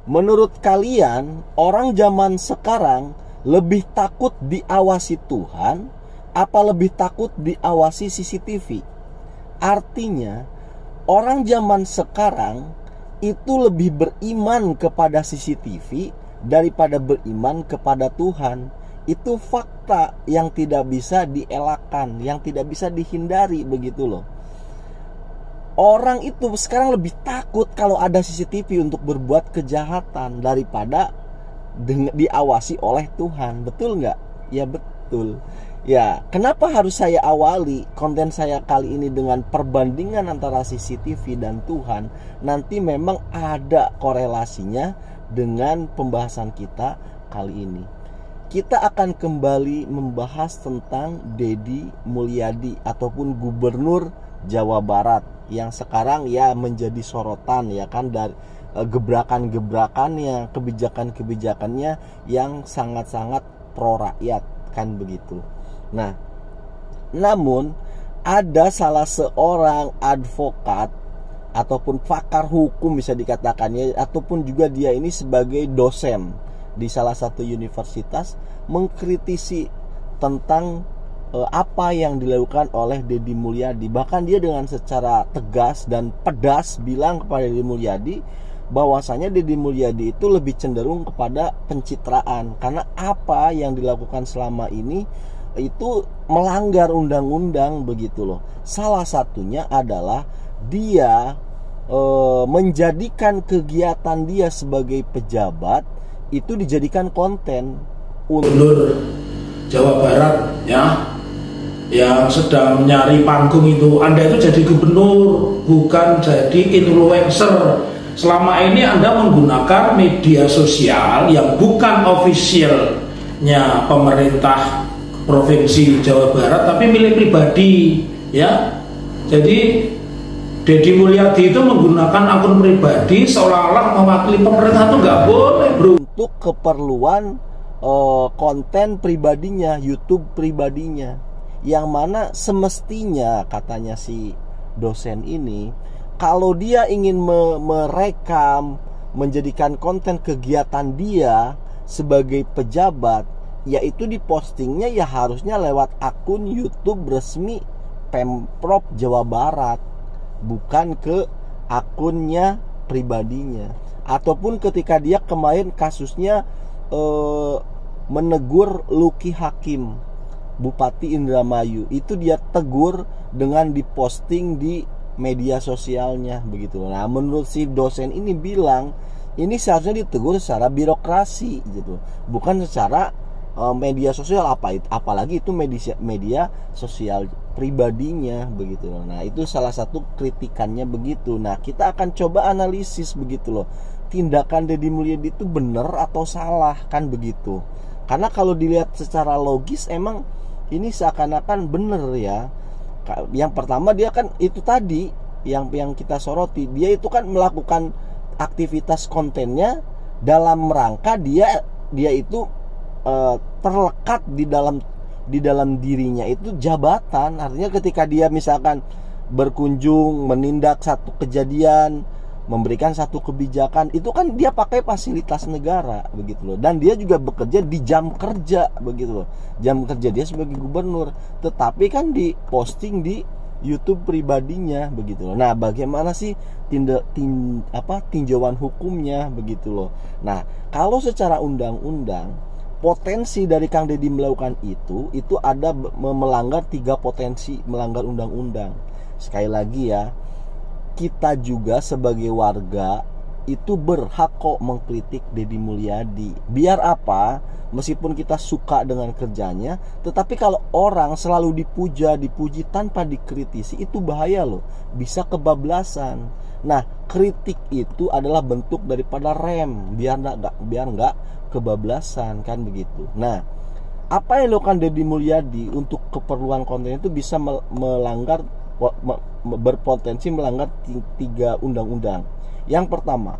menurut kalian orang zaman sekarang lebih takut diawasi Tuhan apa lebih takut diawasi CCTV? Artinya orang zaman sekarang itu lebih beriman kepada CCTV daripada beriman kepada Tuhan. Itu fakta yang tidak bisa dielakkan, yang tidak bisa dihindari, begitu loh. Orang itu sekarang lebih takut kalau ada CCTV untuk berbuat kejahatan daripada diawasi oleh Tuhan. Betul nggak? Ya betul. Ya, kenapa harus saya awali konten saya kali ini dengan perbandingan antara CCTV dan Tuhan? Nanti memang ada korelasinya dengan pembahasan kita kali ini. Kita akan kembali membahas tentang Deddy Mulyadi ataupun Gubernur Jawa Barat yang sekarang ya menjadi sorotan ya kan, dari gebrakan-gebrakannya, kebijakan-kebijakannya yang sangat-sangat pro rakyat kan begitu. Nah, namun ada salah seorang advokat ataupun pakar hukum bisa dikatakannya, ataupun juga dia ini sebagai dosen di salah satu universitas mengkritisi tentang apa yang dilakukan oleh Deddy Mulyadi. Bahkan dia dengan secara tegas dan pedas bilang kepada Deddy Mulyadi bahwasanya Deddy Mulyadi itu lebih cenderung kepada pencitraan, karena apa yang dilakukan selama ini itu melanggar undang-undang begitu loh. Salah satunya adalah dia menjadikan kegiatan dia sebagai pejabat itu dijadikan konten. Gubernur Jawa Barat ya, yang sedang mencari panggung itu, Anda itu jadi gubernur, bukan jadi influencer. Selama ini Anda menggunakan media sosial yang bukan officialnya pemerintah Provinsi Jawa Barat, tapi milik pribadi ya. Jadi Deddy Mulyadi itu menggunakan akun pribadi seolah-olah mewakili pemerintah, itu nggak boleh, bro. Untuk keperluan konten pribadinya, YouTube pribadinya, yang mana semestinya katanya si dosen ini, kalau dia ingin merekam, menjadikan konten kegiatan dia sebagai pejabat, yaitu dipostingnya ya harusnya lewat akun YouTube resmi Pemprov Jawa Barat, bukan ke akunnya pribadinya. Ataupun ketika dia kemarin kasusnya menegur Luki Hakim, Bupati Indramayu, itu dia tegur dengan diposting di media sosialnya begitu. Nah, menurut si dosen ini bilang ini seharusnya ditegur secara birokrasi gitu, bukan secara media sosial, apalagi itu media sosial pribadinya begitu loh. Nah, itu salah satu kritikannya begitu. Nah, kita akan coba analisis begitu loh, tindakan Deddy Mulyadi itu benar atau salah kan begitu. Karena kalau dilihat secara logis emang ini seakan-akan benar ya. Yang pertama dia kan itu tadi yang kita soroti, dia itu kan melakukan aktivitas kontennya dalam rangka dia itu terlekat di dalam dirinya itu jabatan. Artinya ketika dia misalkan berkunjung, menindak satu kejadian, memberikan satu kebijakan, itu kan dia pakai fasilitas negara begitu loh. Dan dia juga bekerja di jam kerja begitu loh. Jam kerja dia sebagai gubernur, tetapi kan diposting di YouTube pribadinya begitu loh. Nah, bagaimana sih tinjauan hukumnya begitu loh. Nah, kalau secara undang-undang potensi dari Kang Deddy melakukan itu ada melanggar 3 potensi melanggar undang-undang. Sekali lagi ya, kita juga sebagai warga itu berhak kok mengkritik Deddy Mulyadi. Biar apa? Meskipun kita suka dengan kerjanya, tetapi kalau orang selalu dipuji tanpa dikritisi, itu bahaya loh, bisa kebablasan. Nah, kritik itu adalah bentuk daripada rem biar nggak kebablasan kan begitu. Nah, apa yang dilakukan Deddy Mulyadi untuk keperluan konten itu bisa berpotensi melanggar 3 undang-undang. Yang pertama,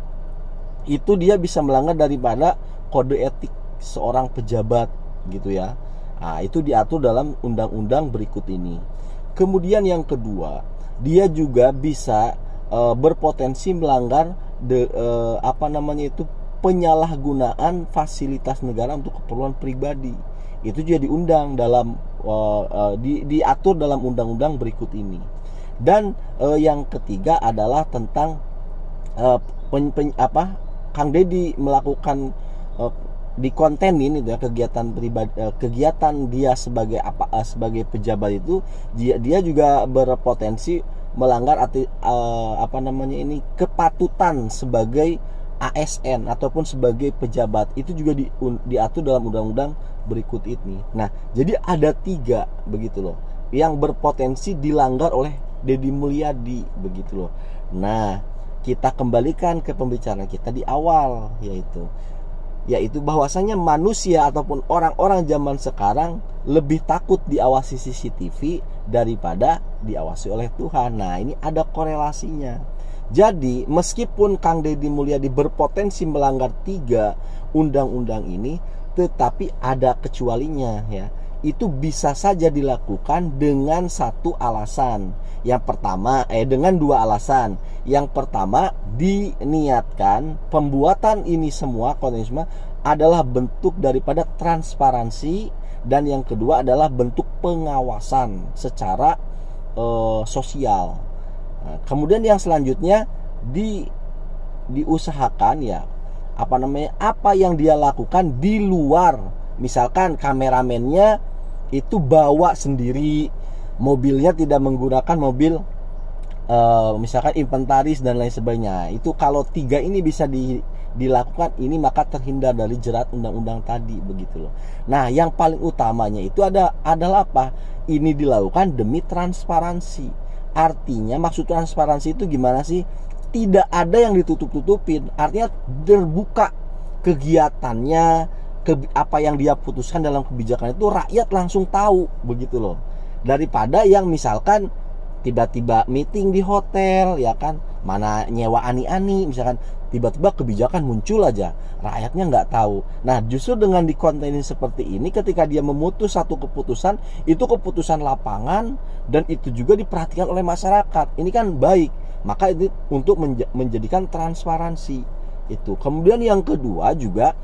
itu dia bisa melanggar daripada kode etik seorang pejabat gitu ya. Nah, itu diatur dalam undang-undang berikut ini. Kemudian yang kedua, dia juga bisa berpotensi melanggar penyalahgunaan fasilitas negara untuk keperluan pribadi. Itu juga diundang dalam diatur dalam undang-undang berikut ini. Dan yang ketiga adalah tentang Kang Deddy melakukan dikontenin itu ya, kegiatan pribadi, kegiatan dia sebagai sebagai pejabat itu, dia juga berpotensi melanggar kepatutan sebagai ASN ataupun sebagai pejabat. Itu juga diatur dalam undang-undang berikut ini. Nah, jadi ada 3 begitu loh yang berpotensi dilanggar oleh Deddy Mulyadi begitu loh. Nah, kita kembalikan ke pembicaraan kita di awal, yaitu bahwasanya manusia ataupun orang-orang zaman sekarang lebih takut diawasi CCTV daripada diawasi oleh Tuhan. Nah, ini ada korelasinya. Jadi meskipun Kang Deddy Mulyadi berpotensi melanggar 3 undang-undang ini, tetapi ada kecualinya ya. Itu bisa saja dilakukan dengan 1 alasan. Yang pertama, dengan 2 alasan. Yang pertama, diniatkan pembuatan ini semua konten adalah bentuk daripada transparansi, dan yang kedua adalah bentuk pengawasan secara sosial. Nah, kemudian yang selanjutnya diusahakan ya apa yang dia lakukan di luar, misalkan kameramennya itu bawa sendiri, mobilnya tidak menggunakan mobil misalkan inventaris dan lain sebagainya. Itu kalau 3 ini bisa dilakukan ini, maka terhindar dari jerat undang-undang tadi begitu loh. Nah, yang paling utamanya itu adalah apa? Ini dilakukan demi transparansi. Artinya maksud transparansi itu gimana sih? Tidak ada yang ditutup-tutupin. Artinya terbuka kegiatannya, apa yang dia putuskan dalam kebijakan itu rakyat langsung tahu begitu loh. Daripada yang misalkan tiba-tiba meeting di hotel ya kan, mana nyewa ani-ani, misalkan tiba-tiba kebijakan muncul aja, rakyatnya nggak tahu. Nah, justru dengan dikontenin seperti ini, ketika dia memutus satu keputusan, itu keputusan lapangan dan itu juga diperhatikan oleh masyarakat. Ini kan baik, maka itu untuk menjadikan transparansi itu. Kemudian yang kedua juga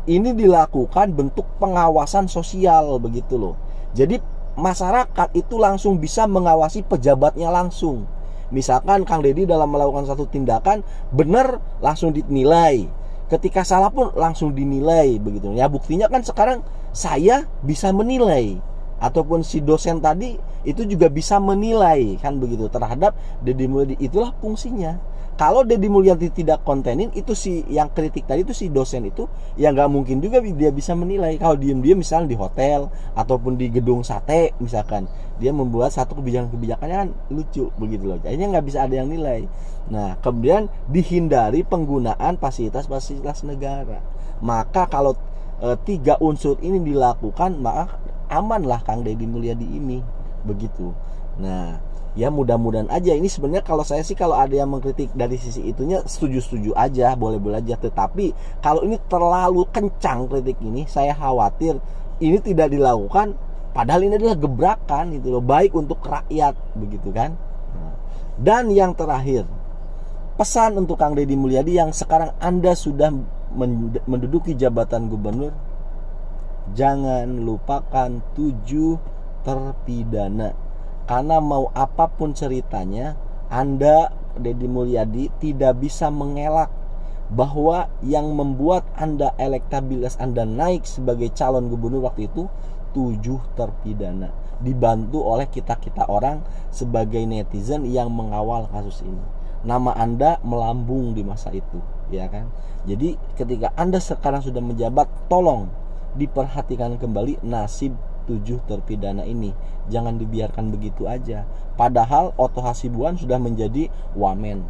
ini dilakukan bentuk pengawasan sosial begitu loh. Jadi masyarakat itu langsung bisa mengawasi pejabatnya langsung. Misalkan Kang Deddy dalam melakukan satu tindakan benar, langsung dinilai. Ketika salah pun langsung dinilai begitu. Ya, buktinya kan sekarang saya bisa menilai, ataupun si dosen tadi itu juga bisa menilai kan begitu terhadap Deddy Mulyadi. Itulah fungsinya. Kalau Deddy Mulyadi tidak kontenin, itu si yang kritik tadi itu si dosen itu ya nggak mungkin juga dia bisa menilai. Kalau diem-diem misalnya di hotel ataupun di gedung sate misalkan, dia membuat satu kebijakannya kan lucu begitu loh. Jadinya nggak bisa ada yang nilai. Nah, kemudian dihindari penggunaan fasilitas negara. Maka kalau 3 unsur ini dilakukan, maka amanlah Kang Deddy Mulyadi ini begitu. Nah, ya mudah-mudahan aja. Ini sebenarnya kalau saya sih, kalau ada yang mengkritik dari sisi itunya, setuju-setuju aja, boleh-boleh aja. Tetapi kalau ini terlalu kencang kritik ini, saya khawatir ini tidak dilakukan, padahal ini adalah gebrakan itu loh, baik untuk rakyat begitu kan. Dan yang terakhir, pesan untuk Kang Deddy Mulyadi yang sekarang Anda sudah menduduki jabatan gubernur, jangan lupakan 7 terpidana. Karena mau apapun ceritanya, Anda, Deddy Mulyadi, tidak bisa mengelak bahwa yang membuat Anda, elektabilitas Anda naik sebagai calon gubernur waktu itu 7 terpidana, dibantu oleh kita-kita orang sebagai netizen yang mengawal kasus ini. Nama Anda melambung di masa itu, ya kan? Jadi ketika Anda sekarang sudah menjabat, tolong diperhatikan kembali nasib 7 terpidana ini. Jangan dibiarkan begitu aja. Padahal Otto Hasibuan sudah menjadi wamen,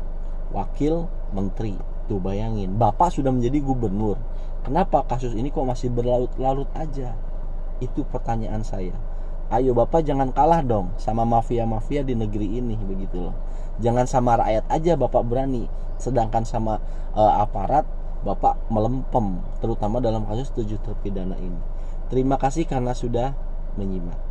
wakil menteri. Tuh bayangin, Bapak sudah menjadi gubernur. Kenapa kasus ini kok masih berlarut-larut aja? Itu pertanyaan saya. Ayo Bapak jangan kalah dong sama mafia-mafia di negeri ini begitu loh. Jangan sama rakyat aja Bapak berani, sedangkan sama aparat Bapak melempem, terutama dalam kasus 7 terpidana ini. Terima kasih karena sudah menyimak.